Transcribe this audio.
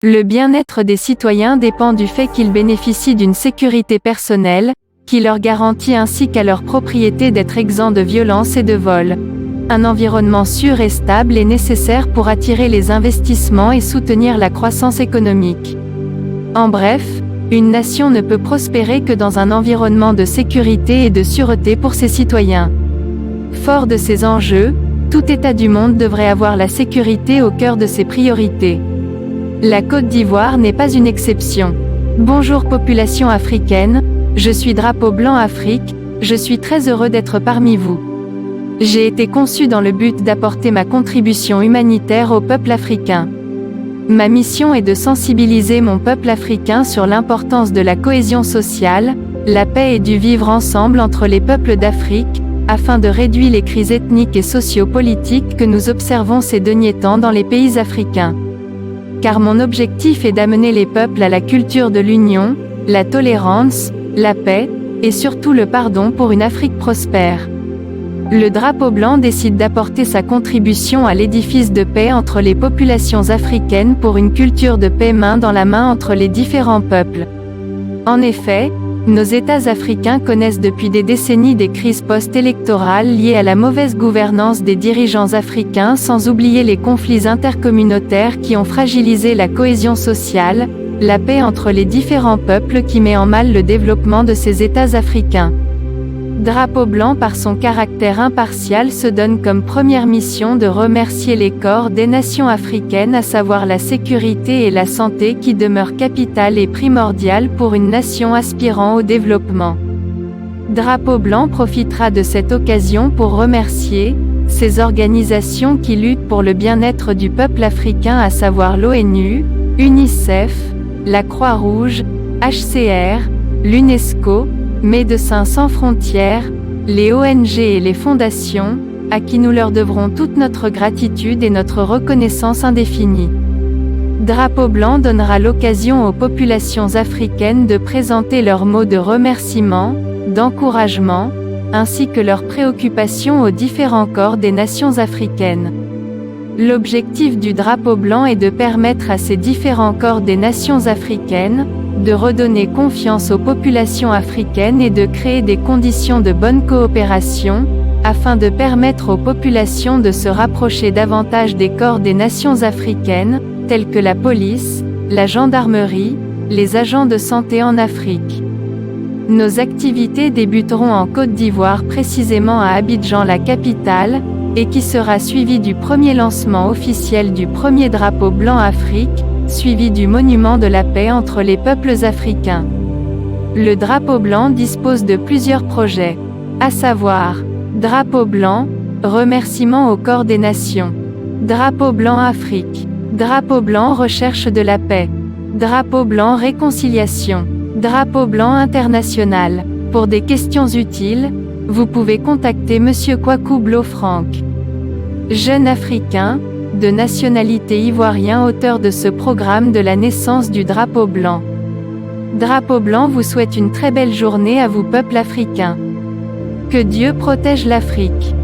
Le bien-être des citoyens dépend du fait qu'ils bénéficient d'une sécurité personnelle, qui leur garantit ainsi qu'à leur propriété d'être exempts de violences et de vols. Un environnement sûr et stable est nécessaire pour attirer les investissements et soutenir la croissance économique. En bref, une nation ne peut prospérer que dans un environnement de sécurité et de sûreté pour ses citoyens. Fort de ces enjeux, tout État du monde devrait avoir la sécurité au cœur de ses priorités. La Côte d'Ivoire n'est pas une exception. Bonjour population africaine, je suis Drapeau Blanc Afrique, je suis très heureux d'être parmi vous. J'ai été conçu dans le but d'apporter ma contribution humanitaire au peuple africain. Ma mission est de sensibiliser mon peuple africain sur l'importance de la cohésion sociale, la paix et du vivre ensemble entre les peuples d'Afrique, afin de réduire les crises ethniques et socio-politiques que nous observons ces derniers temps dans les pays africains. Car mon objectif est d'amener les peuples à la culture de l'union, la tolérance, la paix, et surtout le pardon pour une Afrique prospère. Le Drapeau Blanc décide d'apporter sa contribution à l'édifice de paix entre les populations africaines pour une culture de paix main dans la main entre les différents peuples. En effet, nos États africains connaissent depuis des décennies des crises post-électorales liées à la mauvaise gouvernance des dirigeants africains, sans oublier les conflits intercommunautaires qui ont fragilisé la cohésion sociale, la paix entre les différents peuples qui met en mal le développement de ces États africains. Drapeau Blanc par son caractère impartial se donne comme première mission de remercier les corps des nations africaines, à savoir la sécurité et la santé qui demeurent capitales et primordiales pour une nation aspirant au développement. Drapeau Blanc profitera de cette occasion pour remercier ces organisations qui luttent pour le bien-être du peuple africain, à savoir l'ONU, UNICEF, la Croix-Rouge, HCR, l'UNESCO, Médecins sans frontières, les ONG et les fondations, à qui nous leur devrons toute notre gratitude et notre reconnaissance indéfinie. Drapeau Blanc donnera l'occasion aux populations africaines de présenter leurs mots de remerciement, d'encouragement, ainsi que leurs préoccupations aux différents corps des nations africaines. L'objectif du Drapeau Blanc est de permettre à ces différents corps des nations africaines de redonner confiance aux populations africaines et de créer des conditions de bonne coopération, afin de permettre aux populations de se rapprocher davantage des corps des nations africaines, tels que la police, la gendarmerie, les agents de santé en Afrique. Nos activités débuteront en Côte d'Ivoire, précisément à Abidjan, la capitale, et qui sera suivi du premier lancement officiel du premier Drapeau Blanc Afrique, suivi du monument de la paix entre les peuples africains. Le Drapeau Blanc dispose de plusieurs projets, à savoir Drapeau Blanc, remerciement au corps des nations, Drapeau Blanc Afrique, Drapeau Blanc recherche de la paix, Drapeau Blanc réconciliation, Drapeau Blanc international. Pour des questions utiles, vous pouvez contacter Monsieur Kwaku Blo-Frank. Jeune africain, de nationalité ivoirien, auteur de ce programme de la naissance du Drapeau Blanc. Drapeau Blanc vous souhaite une très belle journée à vous peuple africain. Que Dieu protège l'Afrique.